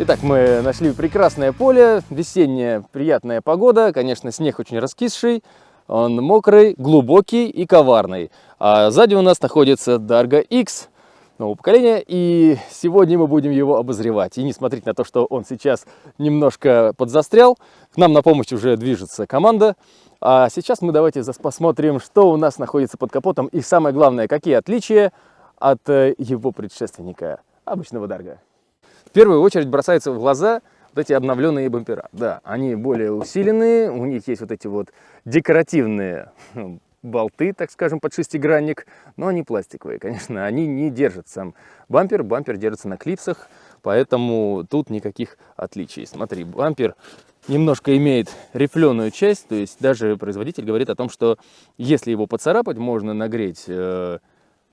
Итак, мы нашли прекрасное поле, весенняя приятная погода, конечно, снег очень раскисший, он мокрый, глубокий и коварный. А сзади у нас находится Dargo X нового поколения, и сегодня мы будем его обозревать. И не смотреть на то, что он сейчас немножко подзастрял, к нам на помощь уже движется команда. А сейчас мы давайте посмотрим, что у нас находится под капотом и самое главное, какие отличия от его предшественника, обычного Dargo. В первую очередь бросаются в глаза вот эти обновленные бампера. Да, они более усиленные, у них есть вот эти вот декоративные болты, так скажем, под шестигранник, но они пластиковые, конечно, они не держат сам бампер, бампер держится на клипсах, поэтому тут никаких отличий. Смотри, бампер немножко имеет рифленую часть, то есть даже производитель говорит о том, что если его поцарапать, можно нагреть,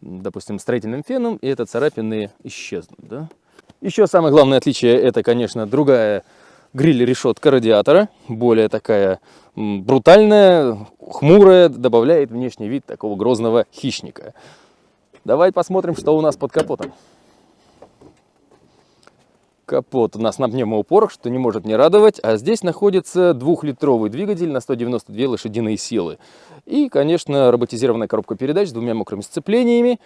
допустим, строительным феном, и это царапины исчезнут, да? Еще самое главное отличие — это, конечно, другая гриль-решетка радиатора, более такая брутальная, хмурая, добавляет внешний вид такого грозного хищника. Давай посмотрим, что у нас под капотом. Капот у нас на пневмоупорах, что не может не радовать, а здесь находится 2-литровый двигатель на 192 лошадиные силы. И, конечно, роботизированная коробка передач с двумя мокрыми сцеплениями.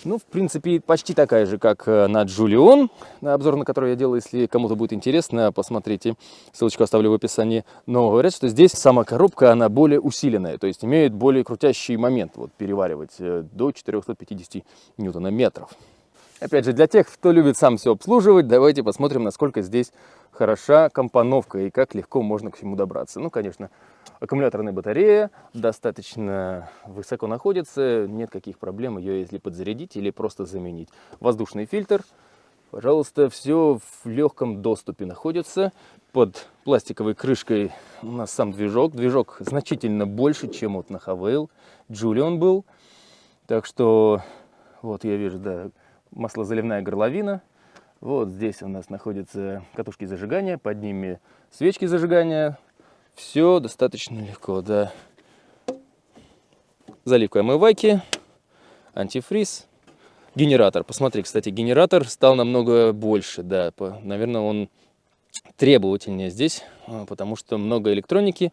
Ну, в принципе, почти такая же, как на Julion, на обзор на который я делал. Если кому-то будет интересно, посмотрите, ссылочку оставлю в описании. Но говорят, что здесь сама коробка, она более усиленная, то есть имеет более крутящий момент, вот, переваривать до 450 ньютона-метров. Опять же, для тех, кто любит сам все обслуживать, давайте посмотрим, насколько здесь хороша компоновка и как легко можно к всему добраться. Ну, конечно, аккумуляторная батарея достаточно высоко находится, нет каких проблем ее если подзарядить или просто заменить. Воздушный фильтр, пожалуйста, все в легком доступе находится. Под пластиковой крышкой у нас сам движок. Движок значительно больше, чем вот на Havail Julion был. Так что, вот я вижу, да, маслозаливная горловина. Вот здесь у нас находятся катушки зажигания, под ними свечки зажигания. Все достаточно легко, да. Заливка омывайки, антифриз, генератор. Посмотри, кстати, генератор стал намного больше, да. Наверное, он требовательнее здесь, потому что много электроники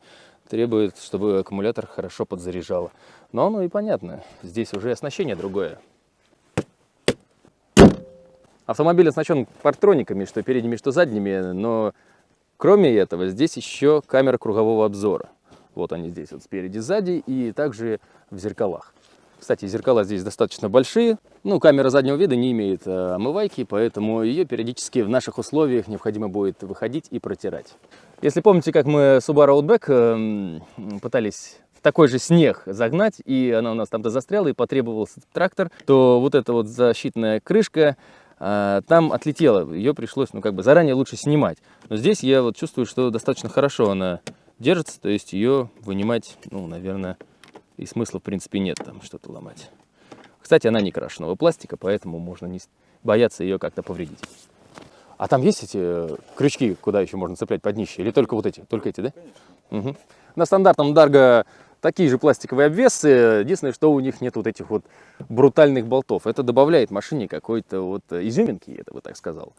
требует, чтобы аккумулятор хорошо подзаряжало. Но оно и понятно, здесь уже оснащение другое. Автомобиль оснащен партрониками, что передними, что задними, но кроме этого здесь еще камера кругового обзора. Вот они здесь, вот спереди, сзади, и также в зеркалах. Кстати, зеркала здесь достаточно большие. Ну, камера заднего вида не имеет омывайки, поэтому ее периодически в наших условиях необходимо будет выходить и протирать. Если помните, как мы Subaru Outback пытались в такой же снег загнать, и она у нас там-то застряла, и потребовался трактор, то вот эта вот защитная крышка там отлетела, ее пришлось, ну, как бы заранее лучше снимать. Но здесь я вот чувствую, что достаточно хорошо она держится, то есть ее вынимать, ну, наверное, и смысла в принципе нет там что-то ломать. Кстати, она не крашеного пластика, поэтому можно не бояться ее как-то повредить. А там есть эти крючки, куда еще можно цеплять под днище, или только вот эти? Только эти, да? Угу. На стандартном Dargo такие же пластиковые обвесы, единственное, что у них нет вот этих вот брутальных болтов. Это добавляет машине какой-то вот изюминки, я бы так сказал.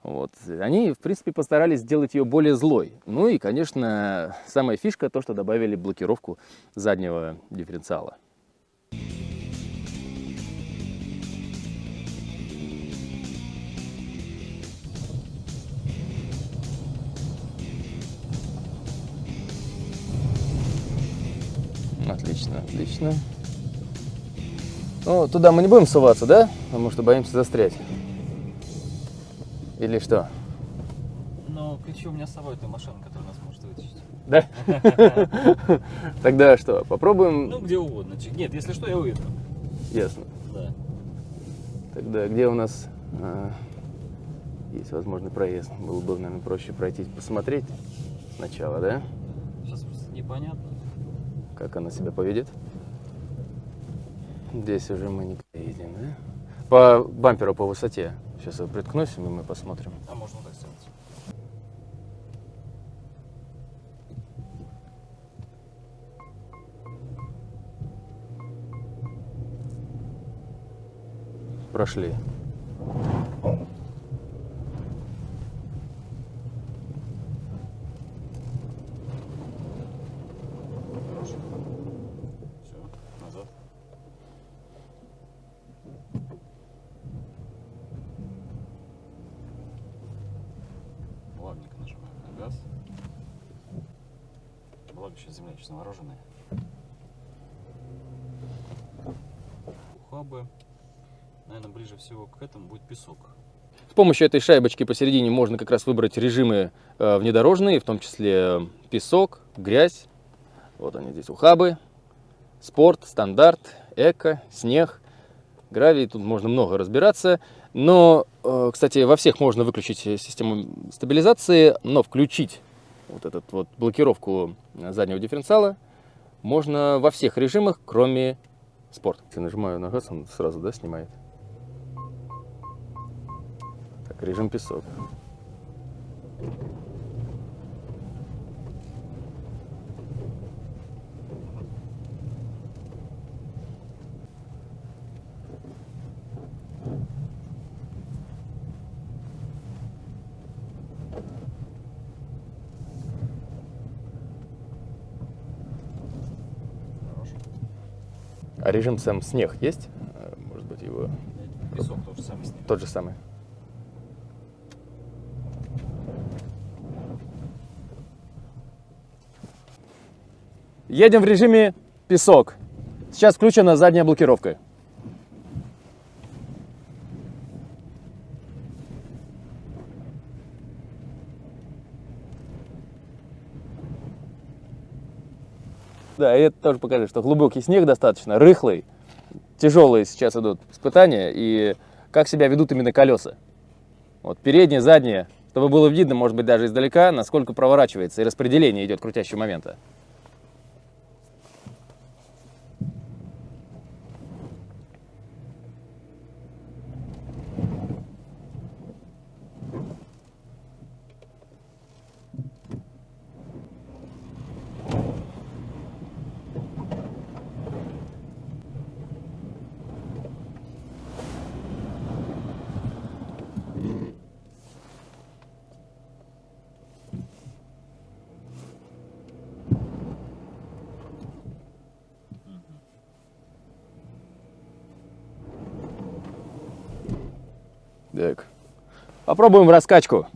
Вот. Они, в принципе, постарались сделать ее более злой. Ну и, конечно, самая фишка то, что добавили блокировку заднего дифференциала. Отлично, отлично. Ну, туда мы не будем соваться, да? Потому что боимся застрять. Или что? Ну, ключи у меня с собой, это машина, которая нас может вытащить. Да? Тогда что, попробуем? Ну, где угодно. Нет, если что, я уеду. Ясно. Да. Тогда где у нас есть возможный проезд? Было бы, наверное, проще пройти, посмотреть сначала, да? Сейчас просто непонятно. Как она себя поведет. Здесь уже мы не поедем, да? По бамперу, по высоте. Сейчас я приткнусь, и мы посмотрим. А можно так сделать. Прошли. сейчас земля сейчас навороженная. Ухабы. Наверное, ближе всего к этому будет песок. С помощью этой шайбочки посередине можно как раз выбрать режимы внедорожные, в том числе песок, грязь. Вот они здесь, ухабы, спорт, стандарт, эко, снег, гравий. Тут можно много разбираться. Но, кстати, во всех можно выключить систему стабилизации, но включить вот эту вот блокировку заднего дифференциала можно во всех режимах, кроме спорт. Я нажимаю на газ, он сразу, да, снимает. Так, режим песок. А режим сам снег есть? Может быть, его Песок тот же самый снег. тот же самый. Едем в режиме песок. Сейчас включена задняя блокировка. Да, и это тоже покажет, что глубокий снег достаточно, рыхлый, тяжелые сейчас идут испытания, и как себя ведут именно колеса. Вот передние, задние, чтобы было видно, может быть, даже издалека, насколько проворачивается и распределение идет крутящего момента. Так. Попробуем в раскачку.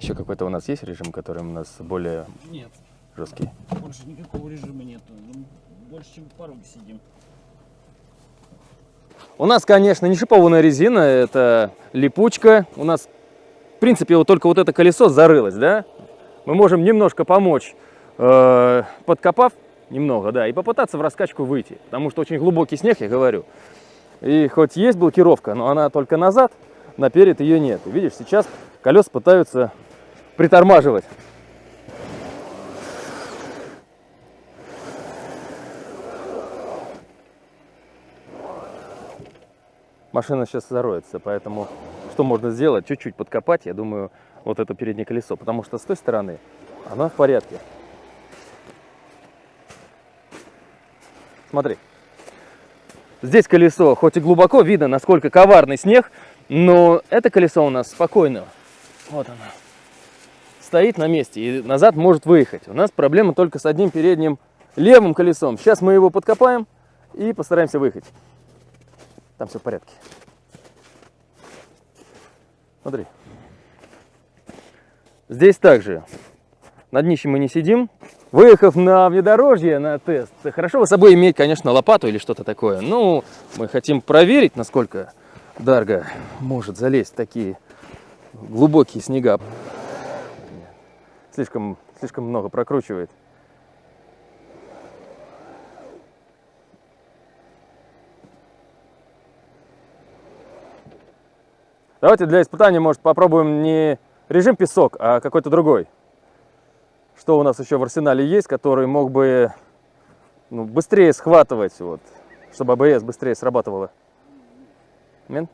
Еще какой-то у нас есть режим, который у нас более Нет, жесткий? больше никакого режима нету. Больше, чем в пороге сидим. У нас, конечно, не шипованная резина, это липучка. У нас, в принципе, вот только вот это колесо зарылось, да? Мы можем немножко помочь, подкопав немного, да, и попытаться в раскачку выйти. Потому что очень глубокий снег, я говорю. И хоть есть блокировка, но она только назад, наперед ее нет. И видишь, сейчас колеса пытаются притормаживать. Машина сейчас зароется, поэтому что можно сделать? Чуть-чуть подкопать, я думаю, вот это переднее колесо, потому что с той стороны она в порядке. Смотри. Здесь колесо, хоть и глубоко, видно, насколько коварный снег, но это колесо у нас спокойно. Вот оно. Стоит на месте и назад может выехать. У нас проблема только с одним передним левым колесом. Сейчас мы его подкопаем и постараемся выехать. Там все в порядке. Смотри. Здесь также на днище мы не сидим. Выехав на внедорожье, на тест, хорошо бы с собой иметь, конечно, лопату или что-то такое. Ну, мы хотим проверить, насколько Дарго может залезть в такие глубокие снега. Слишком много прокручивает. Давайте для испытания, может, попробуем не режим песок, а какой-то другой. Что у нас еще в арсенале есть, который мог бы быстрее схватывать, вот, чтобы АБС быстрее срабатывало. Мен?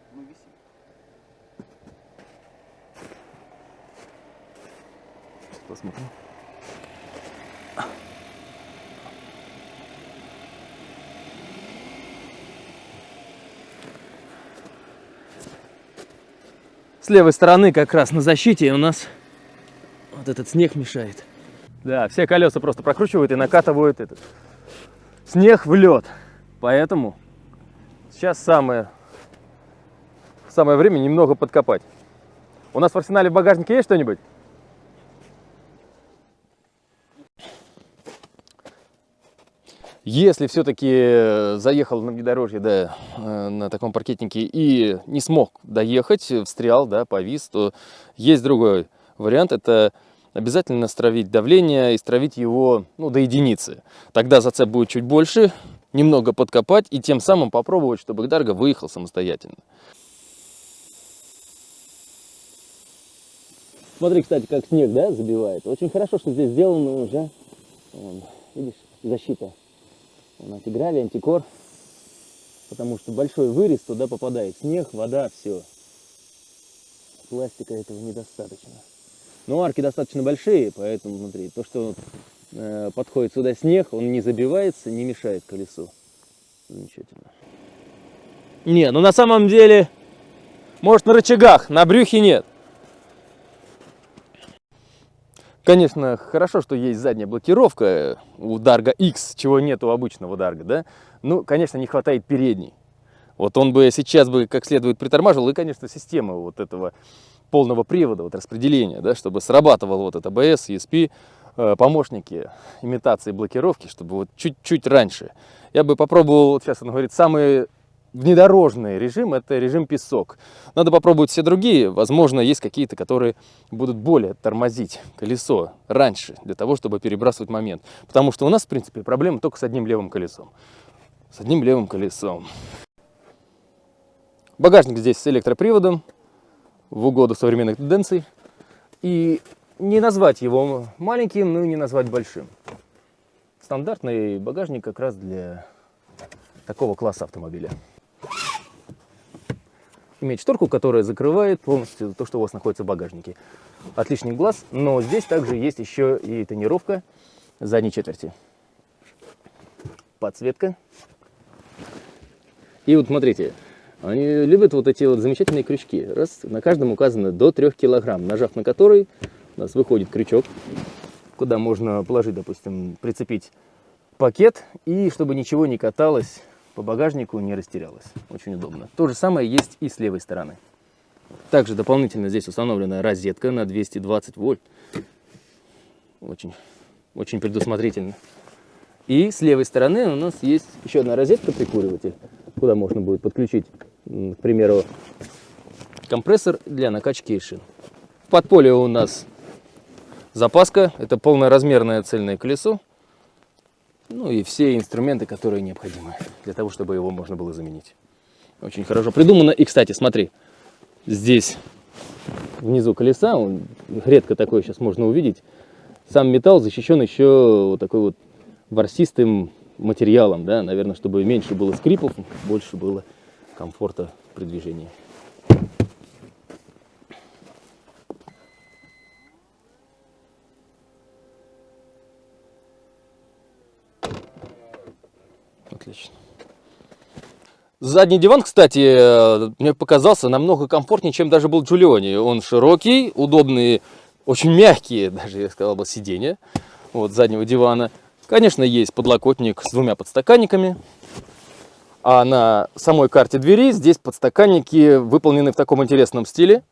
Посмотрим. С левой стороны как раз на защите у нас вот этот снег мешает. Да, все колеса просто прокручивают и накатывают этот снег в лед. Поэтому сейчас самое время немного подкопать. У нас в арсенале в багажнике есть что-нибудь? Если все-таки заехал на внедорожье, да, на таком паркетнике и не смог доехать, встрял, да, повис, то есть другой вариант. Это обязательно стравить давление и стравить его, ну, до единицы. Тогда зацеп будет чуть больше, немного подкопать и тем самым попробовать, чтобы Дарго выехал самостоятельно. Смотри, кстати, как снег, да, забивает. Очень хорошо, что здесь сделано уже. Вон, видишь, защита. Антигравий, антикор. Потому что большой вырез, туда попадает снег, вода, все. Пластика этого недостаточно. Но арки достаточно большие, поэтому смотри, то, что подходит сюда снег, он не забивается, не мешает колесу. Замечательно. Не, ну на самом деле, может на рычагах, на брюхе нет. Конечно, хорошо, что есть задняя блокировка у Dargo X, чего нет у обычного Dargo, да? Ну, конечно, не хватает передней. Вот он бы сейчас бы как следует притормаживал, и, конечно, система вот этого полного привода, вот распределения, да, чтобы срабатывал вот это ABS, ESP, помощники имитации блокировки, чтобы вот чуть-чуть раньше. Я бы попробовал, вот сейчас он говорит, самый внедорожный режим, это режим песок. Надо попробовать все другие, возможно, есть какие-то, которые будут более тормозить колесо раньше, для того, чтобы перебрасывать момент. Потому что у нас, в принципе, проблема только с одним левым колесом. С одним левым колесом. Багажник здесь с электроприводом, в угоду современных тенденций. И не назвать его маленьким, но и не назвать большим. Стандартный багажник как раз для такого класса автомобиля. Имеет шторку, которая закрывает полностью то, что у вас находится в багажнике. От лишних глаз, но здесь также есть еще и тонировка задней четверти. Подсветка. И вот смотрите, они любят вот эти вот замечательные крючки. Раз, на каждом указано до 3 килограмм, нажав на который у нас выходит крючок, куда можно положить, допустим, прицепить пакет, и чтобы ничего не каталось по багажнику, не растерялось. Очень удобно. То же самое есть и с левой стороны. Также дополнительно здесь установлена розетка на 220 вольт. Очень предусмотрительно. И с левой стороны у нас есть еще одна розетка-прикуриватель, куда можно будет подключить, к примеру, компрессор для накачки шин. В подполье у нас запаска. Это полноразмерное цельное колесо. Ну и все инструменты, которые необходимы для того, чтобы его можно было заменить. Очень хорошо придумано. И, кстати, смотри, здесь внизу колеса, он, редко такое сейчас можно увидеть, сам металл защищен еще вот такой вот ворсистым материалом, да, наверное, чтобы меньше было скрипов, больше было комфорта при движении. Отлично. Задний диван, кстати, мне показался намного комфортнее, чем даже был Giulioni. Он широкий, удобный, очень мягкие, даже я сказал бы, сиденья вот заднего дивана. Конечно, есть подлокотник с 2 подстаканниками. А на самой карте двери здесь подстаканники выполнены в таком интересном стиле.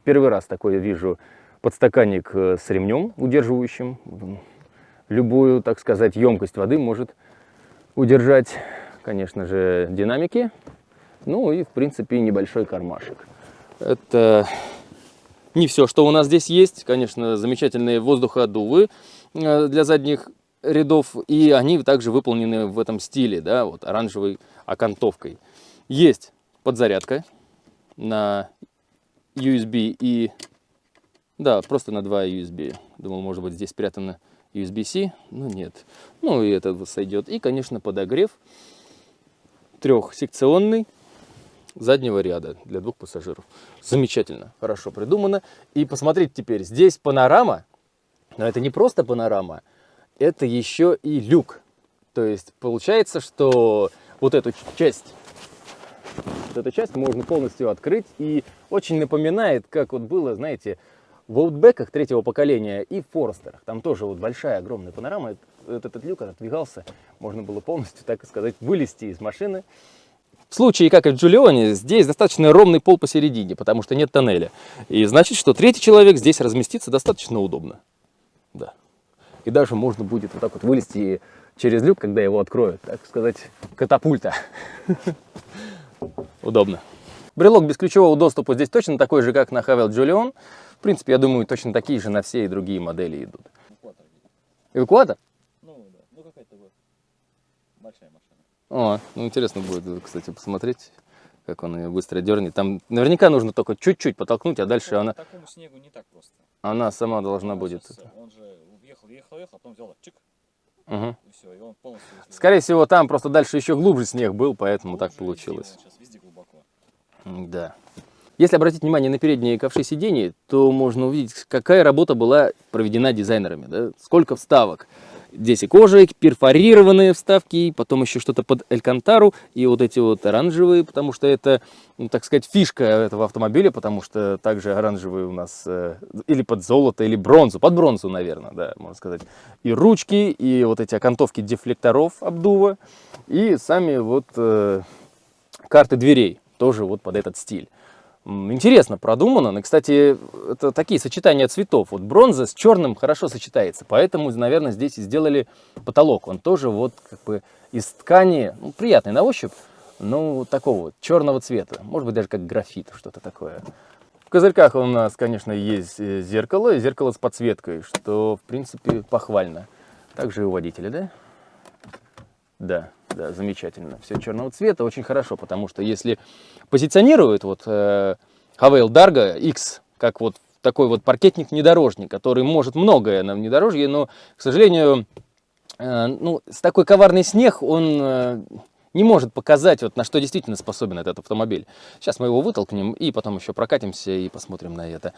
Первый раз такое вижу подстаканник с ремнем, удерживающим любую, так сказать, емкость воды может удержать, конечно же, динамики. Ну и, в принципе, небольшой кармашек. Это не все, что у нас здесь есть. Конечно, замечательные воздуходувы для задних рядов. И они также выполнены в этом стиле, да, вот оранжевой окантовкой. Есть подзарядка на USB и... Да, просто на 2 USB. Думал, может быть, здесь спрятано USB-C, но нет. Ну и это сойдет. И, конечно, подогрев 3-секционный заднего ряда для 2 пассажиров. Замечательно, хорошо придумано. И посмотрите теперь, здесь панорама, но это не просто панорама, это еще и люк. То есть получается, что вот эту часть можно полностью открыть. И очень напоминает, как вот было, знаете, В Outback'ах третьего поколения и в Форестерах. Там тоже вот большая, огромная панорама. Этот люк отодвигался, можно было полностью, так сказать, вылезти из машины. В случае, как и в Джулионе, здесь достаточно ровный пол посередине, потому что нет тоннеля. И значит, что третий человек здесь разместиться достаточно удобно. Да. И даже можно будет вот так вот вылезти через люк, когда его откроют, так сказать, катапульта. Удобно. Брелок бесключевого доступа здесь точно такой же, как на Haval Julion. В принципе, я думаю, точно такие же на все и другие модели идут. Эвакуатор? Ну, да. Ну, какая-то вот большая машина. О, ну интересно будет, кстати, посмотреть, как он ее быстро дернет. Там наверняка нужно только чуть-чуть подтолкнуть, а дальше По она, такому снегу не так просто. она сама должна Он будет. сейчас, он же ехал, а потом взял, чик, Угу. и все, и он полностью... если Скорее всего, там просто дальше еще глубже снег был, поэтому так глубже везде, получилось. он сейчас везде глубоко. Да. Если обратить внимание на передние ковши сидений, то можно увидеть, какая работа была проведена дизайнерами. Да? Сколько вставок. Здесь и кожа, и перфорированные вставки, и потом еще что-то под алькантару, и вот эти вот оранжевые, потому что это, ну, так сказать, фишка этого автомобиля, потому что также оранжевые у нас или под золото, или бронзу, под бронзу, наверное, да, можно сказать. И ручки, и вот эти окантовки дефлекторов обдува, и сами вот карты дверей, тоже вот под этот стиль. Интересно продумано. И, кстати, это такие сочетания цветов. Вот бронза с черным хорошо сочетается. Поэтому, наверное, здесь и сделали потолок. Он тоже вот как бы из ткани, ну, приятный на ощупь, но вот такого вот черного цвета. Может быть, даже как графит, что-то такое. В козырьках у нас, конечно, есть зеркало. И зеркало с подсветкой, что, в принципе, похвально. Также и у водителя, да? Да, да, замечательно. Все черного цвета, очень хорошо, потому что если позиционируют вот Haval Darga X как вот такой вот паркетник-внедорожник, который может многое на внедорожье, но, к сожалению, ну, с такой коварный снег он не может показать, вот, на что действительно способен этот автомобиль. Сейчас мы его вытолкнем и потом еще прокатимся и посмотрим на это.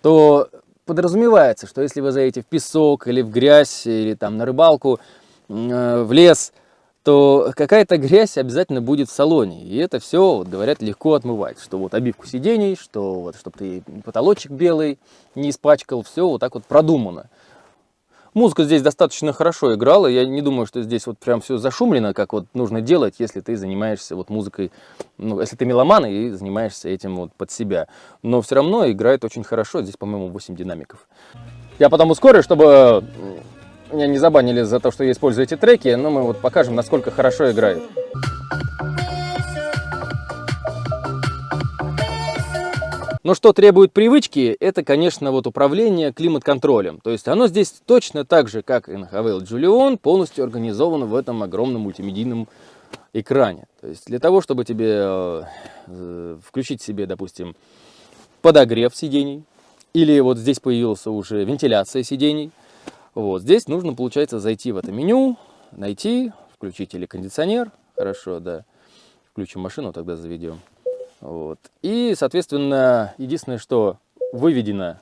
То подразумевается, что если вы заедете в песок или в грязь, или там на рыбалку, в лес, то какая-то грязь обязательно будет в салоне. И это все, вот, говорят, легко отмывать. Что вот обивку сидений, что вот, чтобы ты потолочек белый не испачкал, все вот так вот продумано. Музыка здесь достаточно хорошо играла. Я не думаю, что здесь вот прям все зашумлено, как вот нужно делать, если ты занимаешься вот музыкой, ну, если ты меломан и занимаешься этим вот под себя. Но все равно играет очень хорошо. Здесь, по-моему, 8 динамиков. Я потом ускорю, чтобы меня не забанили за то, что я использую эти треки, но мы вот покажем, насколько хорошо играет. Но что требует привычки, это, конечно, вот управление климат-контролем. То есть оно здесь точно так же, как и на Haval Julion, полностью организовано в этом огромном мультимедийном экране. То есть для того, чтобы тебе включить себе, допустим, подогрев сидений, или вот здесь появилась уже вентиляция сидений, вот здесь нужно, получается, зайти в это меню, найти, включить или кондиционер. Хорошо, да. Включим машину, тогда заведем. Вот. И, соответственно, единственное, что выведено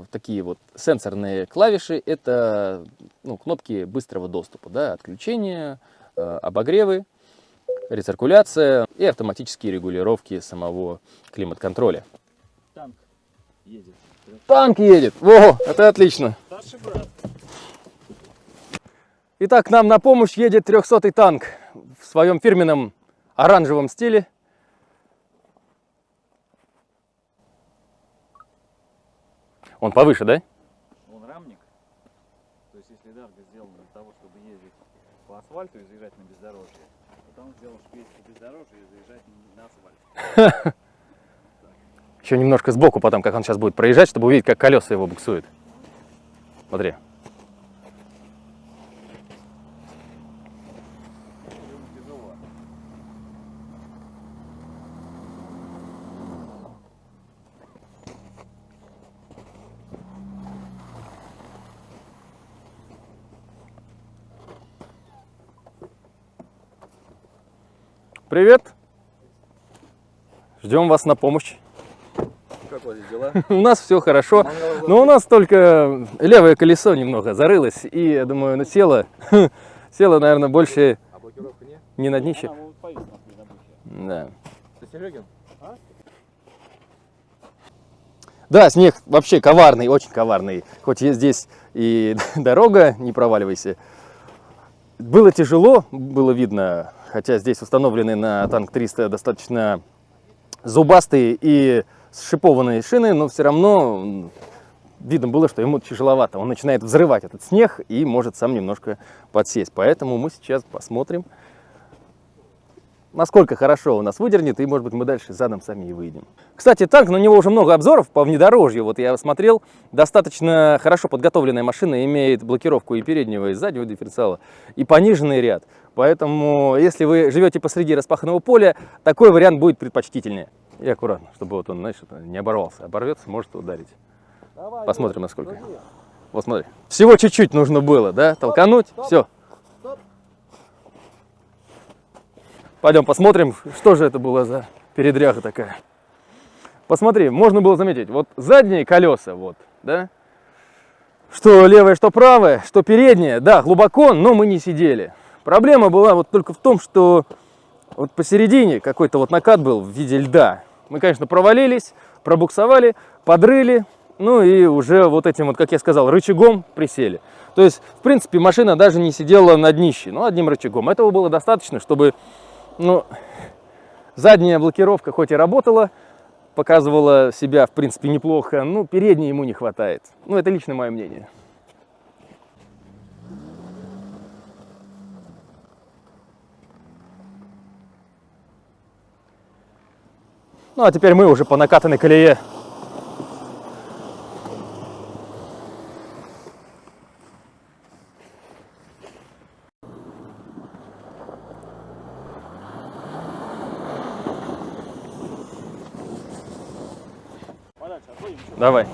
такие вот сенсорные клавиши, это, ну, кнопки быстрого доступа, да, отключение, обогревы, рециркуляция и автоматические регулировки самого климат-контроля. Танк едет. Танк едет! Во, это отлично! Старший брат. Итак, к нам на помощь едет 300-й танк в своем фирменном оранжевом стиле. Он повыше, да? Он рамник. То есть, если Дарга сделан для того, чтобы ездить по асфальту и заезжать на бездорожье, то там сделал, чтобы ездить по бездорожью и заезжать на асфальт. Еще немножко сбоку потом, как он сейчас будет проезжать, чтобы увидеть, как колеса его буксуют. Смотри. Тяжело. Привет! Ждем вас на помощь. Как у вас дела? У нас все хорошо, но у нас только левое колесо немного зарылось, и, я думаю, село, наверное, больше А блокировка нет? не на днище. Она вот повис на предобухе. Да. Ты Серегин? А? Да, снег вообще коварный, очень коварный. Хоть есть здесь и дорога, не проваливайся. Было тяжело, было видно, хотя здесь установлены на танк 300 достаточно зубастые и сшипованные шины, но все равно видно было, что ему тяжеловато. Он начинает взрывать этот снег и может сам немножко подсесть. Поэтому мы сейчас посмотрим, насколько хорошо у нас выдернет, и, может быть, мы дальше задом сами и выйдем. Кстати, танк, на него уже много обзоров по внедорожью. Вот я смотрел, достаточно хорошо подготовленная машина, имеет блокировку и переднего, и заднего дифференциала, и пониженный ряд. Поэтому, если вы живете посреди распаханного поля, такой вариант будет предпочтительнее. И аккуратно, чтобы вот он, знаешь, не оборвался. Оборвется, может ударить. Давай, посмотрим, насколько. Вот смотри. Всего чуть-чуть нужно было, да? Толкануть, все. Пойдем посмотрим, что же это было за передряга такая. Посмотри, можно было заметить, вот задние колеса, вот, да? Что левое, что правое, что переднее, да, глубоко, но мы не сидели. Проблема была вот только в том, что вот посередине какой-то вот накат был в виде льда. Мы, конечно, провалились, пробуксовали, подрыли, ну и уже вот этим вот, как я сказал, рычагом присели. То есть, в принципе, машина даже не сидела на днище, но одним рычагом. Этого было достаточно, чтобы, ну, задняя блокировка хоть и работала, показывала себя, в принципе, неплохо, но передней ему не хватает. Ну, это лично мое мнение. Ну, а теперь мы уже по накатанной колее. Давай.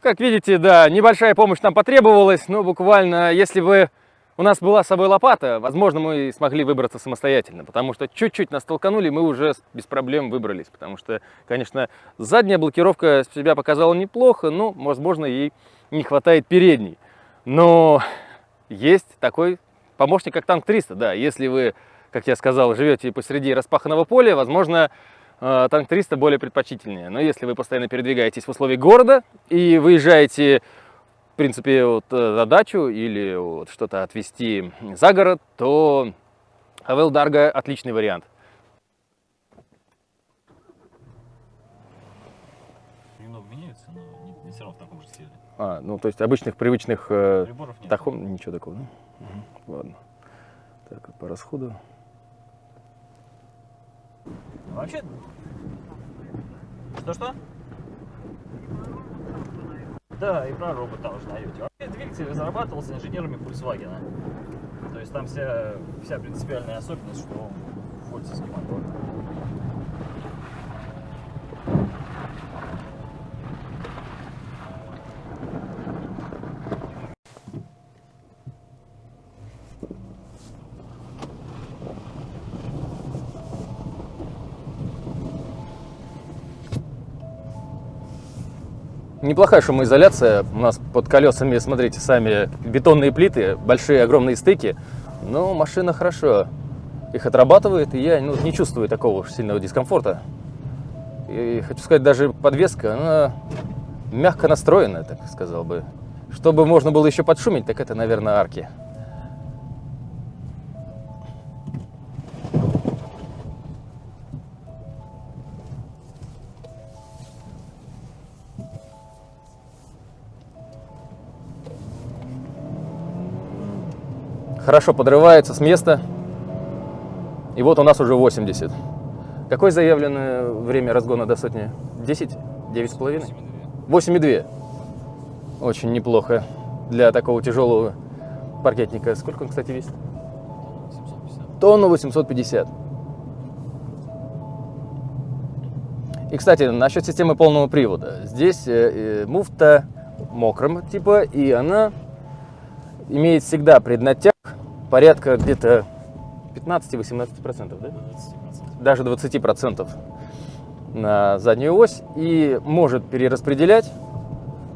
Как видите, да, небольшая помощь нам потребовалась, но буквально, если бы у нас была с собой лопата, возможно, мы смогли выбраться самостоятельно, потому что чуть-чуть нас толканули, мы уже без проблем выбрались, потому что, конечно, задняя блокировка себя показала неплохо, но, возможно, ей не хватает передней. Но есть такой помощник, как танк 300, да, если вы, как я сказал, живете посреди распаханного поля, возможно, танк 300 более предпочтительнее. Но если вы постоянно передвигаетесь в условиях города и выезжаете, в принципе, вот, на дачу или вот, что-то отвезти за город, то Авел Дарго отличный вариант. Немного меняется, но не все равно в таком же стиле. Ну то есть обычных привычных Приборов нет. тахом, ничего такого, да? Угу. Ладно. Так, по расходу. Вообще... Что-что? Да, и про робота узнаете. Вообще двигатель разрабатывался инженерами Volkswagen. То есть там вся принципиальная особенность, что он фольцевский мотор. Неплохая шумоизоляция. У нас под колесами, смотрите, сами бетонные плиты, большие огромные стыки. Но машина хорошо их отрабатывает, и я не чувствую такого уж сильного дискомфорта. И хочу сказать, даже подвеска, она мягко настроена, так сказал бы. Чтобы можно было еще подшумить, так это, наверное, арки. Хорошо подрывается с места. И вот у нас уже 80. Какое заявленное время разгона до сотни? 10? 9,5? 8,2. Очень неплохо для такого тяжелого паркетника. Сколько он, кстати, весит? 750. Тонну 850. И, кстати, насчет системы полного привода. Здесь муфта мокрым типа, и она имеет всегда преднатяг порядка где-то 15-18%, да? 20%. Даже 20% на заднюю ось и может перераспределять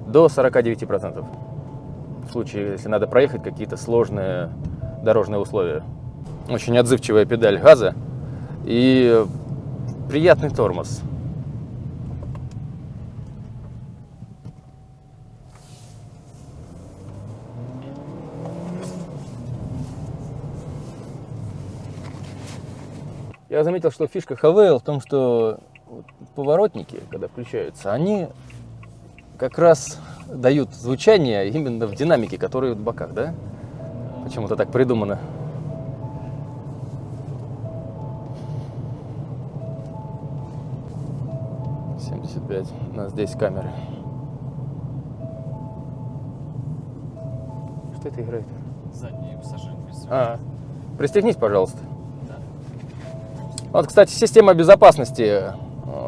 до 49%. В случае, если надо проехать какие-то сложные дорожные условия. Очень отзывчивая педаль газа и приятный тормоз. Я заметил, что фишка Havail в том, что поворотники, когда включаются, они как раз дают звучание именно в динамике, которые в боках, да? Почему-то так придумано. У нас здесь камеры. Что это играет? Задние пассажиры Пристегнись, пожалуйста. Вот, кстати, система безопасности.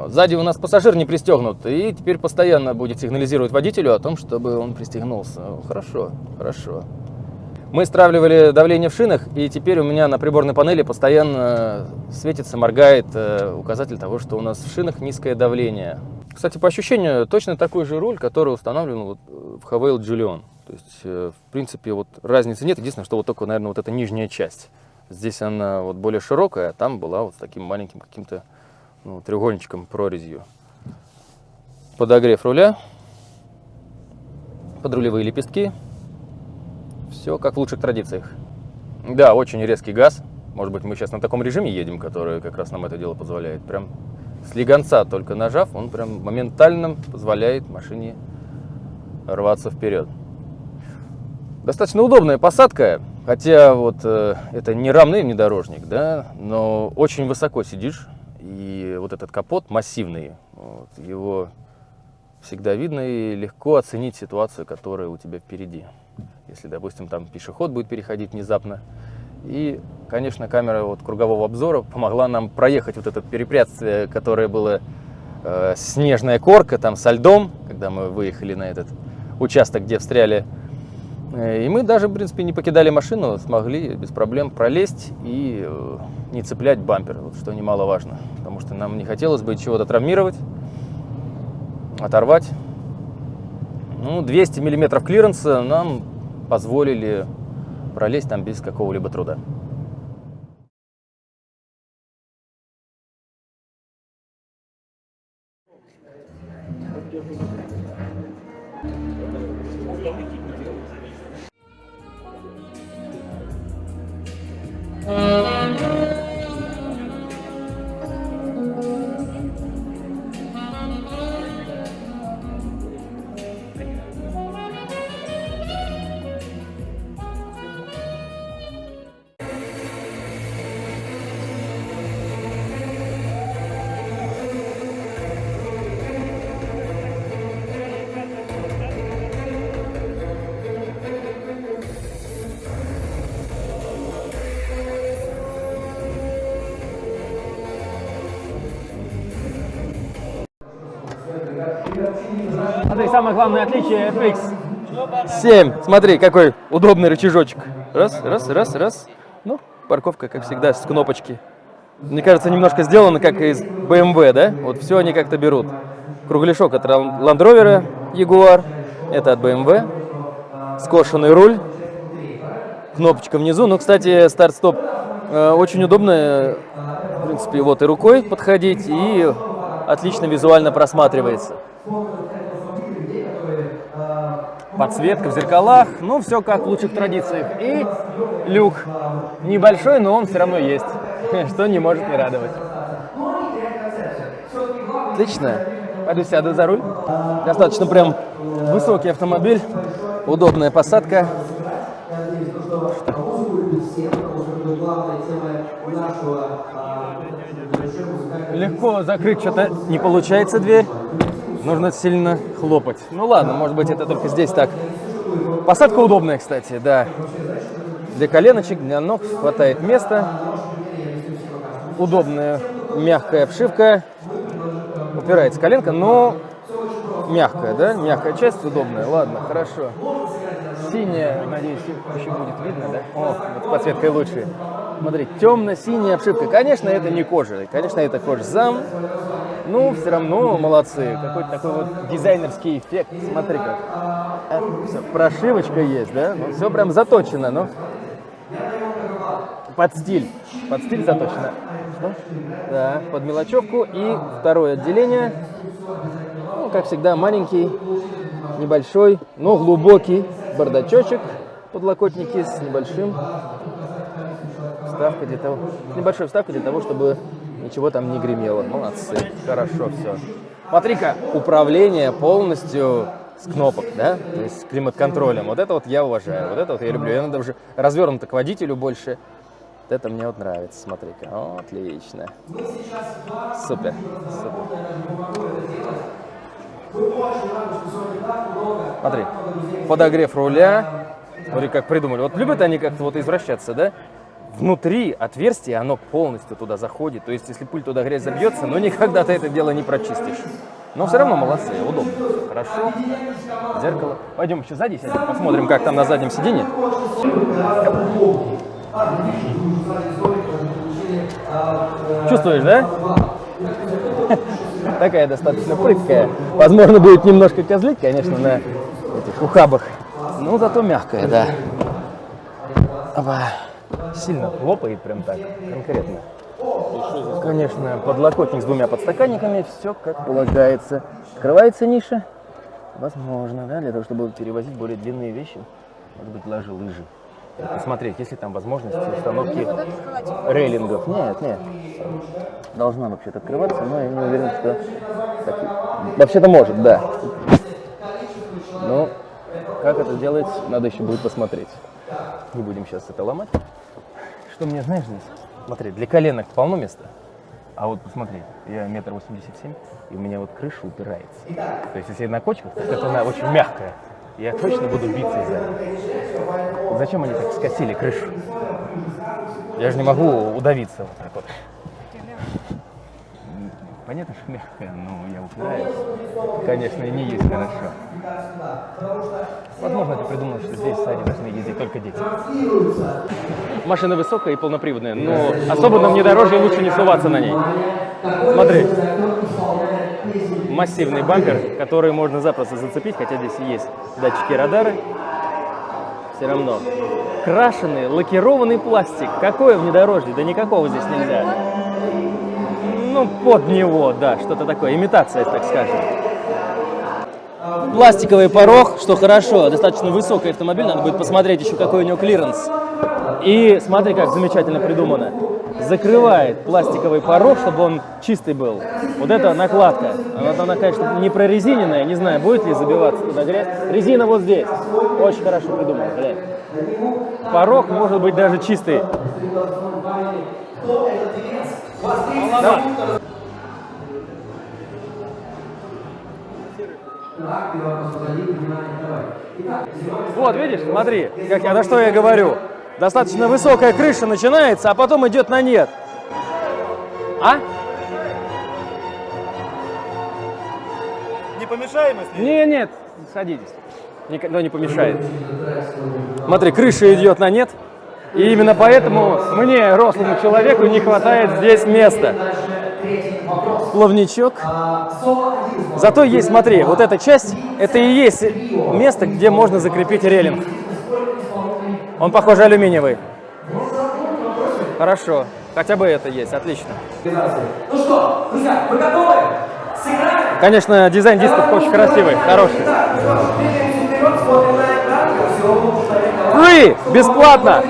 Сзади у нас пассажир не пристегнут, и теперь постоянно будет сигнализировать водителю о том, чтобы он пристегнулся. Хорошо, хорошо. Мы стравливали давление в шинах, и теперь у меня на приборной панели постоянно светится, моргает указатель того, что у нас в шинах низкое давление. Кстати, по ощущению, точно такой же руль, который установлен вот в Havail Julion. То есть, в принципе, вот разницы нет. Единственное, что вот только, наверное, вот эта нижняя часть. Здесь она вот более широкая, а там была вот с таким маленьким каким-то треугольничком, прорезью. Подогрев руля, подрулевые лепестки. Все как в лучших традициях. Да, очень резкий газ. Может быть, мы сейчас на таком режиме едем, который как раз нам это дело позволяет. Прям с легонца только нажав, он прям моментально позволяет машине рваться вперед. Достаточно удобная посадка, хотя вот это не равный внедорожник, да, но очень высоко сидишь, и вот этот капот массивный, вот, его всегда видно и легко оценить ситуацию, которая у тебя впереди. Если, допустим, там пешеход будет переходить внезапно. И, конечно, камера вот кругового обзора помогла нам проехать вот это препятствие, которое было снежная корка там со льдом, когда мы выехали на этот участок, где встряли. И мы даже, в принципе, не покидали машину, смогли без проблем пролезть и не цеплять бампер, вот, что немаловажно. Потому что нам не хотелось бы чего-то травмировать, оторвать. 200 мм клиренса нам позволили пролезть там без какого-либо труда. Смотри, самое главное отличие FX 7. Смотри, какой удобный рычажочек. Раз, раз, раз, раз. Ну, парковка, как всегда, с кнопочки. Мне кажется, немножко сделано, как из BMW, да? Вот все они как-то берут. Кругляшок от Land Rover, Jaguar. Это от BMW. Скошенный руль. Кнопочка внизу. Ну, кстати, старт-стоп очень удобно. В принципе, вот и рукой подходить, и отлично визуально просматривается. Подсветка в зеркалах, ну все как в лучших традициях. И люк небольшой, но он все равно есть, что не может не радовать. Отлично. Пойду сяду за руль. Достаточно прям высокий автомобиль, удобная посадка. Легко закрыть что-то не получается дверь. Нужно сильно хлопать. Ну ладно, может быть, это только здесь так. Посадка удобная, кстати, да. Для коленочек, для ног хватает места. Удобная мягкая обшивка. упирается коленка, но мягкая, да? Мягкая часть, удобная. Ладно, хорошо. Синяя, надеюсь, еще будет видно, да? О, вот с подсветкой лучше. Смотри, темно-синяя обшивка. Конечно, это не кожа. Конечно, это кожзам. Ну, все равно молодцы. Какой-то такой вот дизайнерский эффект. Смотри как. Все, прошивочка есть, да? Ну, все прям заточено, ну. Под стиль. Под стиль заточено. Что? Да, под мелочевку. И второе отделение. Ну, как всегда, маленький, небольшой, но глубокий бардачочек. Подлокотники с небольшим вставкой для того, небольшой вставкой для того, чтобы ничего там не гремело. Молодцы. Хорошо все. Смотри-ка, управление полностью с кнопок, да? То есть с климат-контролем. Вот это вот я уважаю. Вот это вот я люблю. Я надо уже развернуто к водителю больше. Вот это мне вот нравится. Смотри-ка. Отлично. Супер. Супер. Смотри. Подогрев руля. Смотри, как придумали. Вот любят они как-то вот извращаться, да? Внутри отверстия оно полностью туда заходит. То есть, если пыль туда грязь забьется, но никогда ты это дело не прочистишь. Но все равно молодцы, удобно. Хорошо. Зеркало. Пойдем еще сзади сядем, посмотрим, как там на заднем сиденье. Чувствуешь, да? Такая достаточно прыткая. Возможно, будет немножко козлить, конечно, на этих ухабах. Но зато мягкая, да. Опа. Сильно хлопает прям так, конкретно. Конечно, подлокотник с двумя подстаканниками, все как полагается. Открывается ниша, возможно, да, для того, чтобы перевозить более длинные вещи. Может быть, даже лыжи. Посмотреть, есть ли там возможность установки рейлингов. Нет, нет. Должна вообще-то открываться, но я не уверен, что... Так... Вообще-то может, да. Но как это делается, надо еще будет посмотреть. Не будем сейчас это ломать. Что мне, знаешь, здесь? Смотри, для коленок полно места. А вот посмотри, я 1,87 м, и у меня вот крыша упирается. То есть, если я на кочках, то это она очень мягкая. Я точно буду биться из-за этого. Зачем они так скосили крышу? Я же не могу удавиться вот так вот. Понятно, что мягкая, но я упираюсь. Конечно, и не есть хорошо. Возможно, ты придумал, что здесь сзади должны ездить только дети. Машина высокая и полноприводная, но особо на внедорожье лучше не суваться на ней. Смотри. Массивный бампер, который можно запросто зацепить, хотя здесь и есть датчики радары. Все равно. Крашеный, лакированный пластик. Какое внедорожье? Да никакого здесь нельзя. Ну, под него, да, что-то такое. Имитация, так скажем. Пластиковый порог, что хорошо, достаточно высокий автомобиль, надо будет посмотреть еще, какой у него клиренс. И смотри, как замечательно придумано. Закрывает пластиковый порог, чтобы он чистый был. Вот это накладка. Она, конечно, не прорезиненная, не знаю, будет ли забиваться туда грязь. Резина вот здесь. Очень хорошо придумано, глянь. Порог может быть даже чистый. Да. Вот, видишь, смотри, как я, на что я говорю. Достаточно высокая крыша начинается, а потом идет на нет. А? Не помешаем, если... Нет, садитесь. Никто не помешает. Смотри, крыша идет на нет. И именно поэтому мне, рослому человеку, не хватает здесь места. Плавничок. Зато есть, смотри, вот эта часть, это и есть место, где можно закрепить рейлинг. Он, похоже, алюминиевый. Хорошо. Хотя бы это есть. Отлично. Ну что, друзья, вы готовы? Сыграем? Конечно, дизайн дисков очень красивый, хороший. Free! Бесплатно!